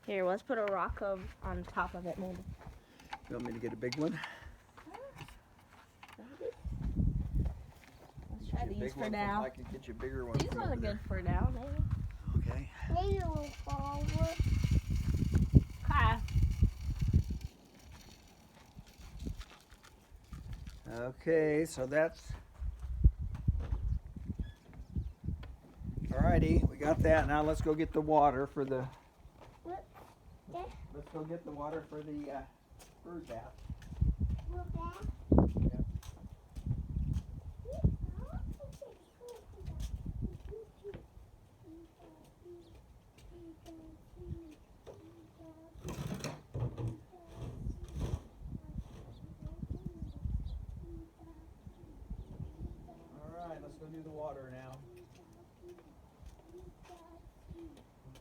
Here, let's put a rock on top of it, maybe. You want me to get a big one? Let's try Get you a these big for one now. I could get you a bigger one. These from ones over are there. good for now, maybe. Okay. Maybe it will fall over. Okay. Okay, so that's. Alrighty, we got that. Now let's go get the water for the. Let's go get the water for the bird bath. Alright, let's go do the water now.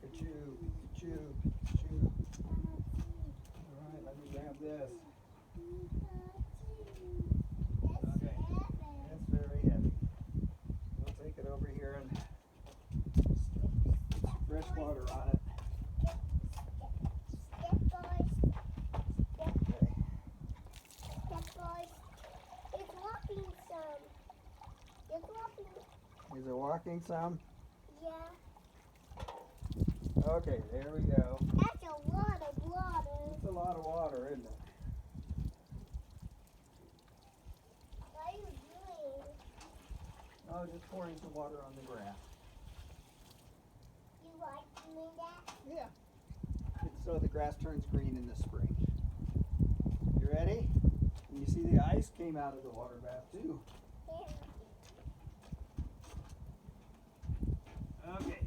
Ka-choo. Alright, let me grab this. Okay, it's very heavy. We'll take it over here and put some fresh water on it. Is it walking some? Yeah. Okay, there we go. That's a lot of water. It's a lot of water, isn't it? What are you doing? Oh, just pouring some water on the grass. You like doing that? Yeah. It's so the grass turns green in the spring. You ready? And you see the ice came out of the water bath too. Yeah. Okay.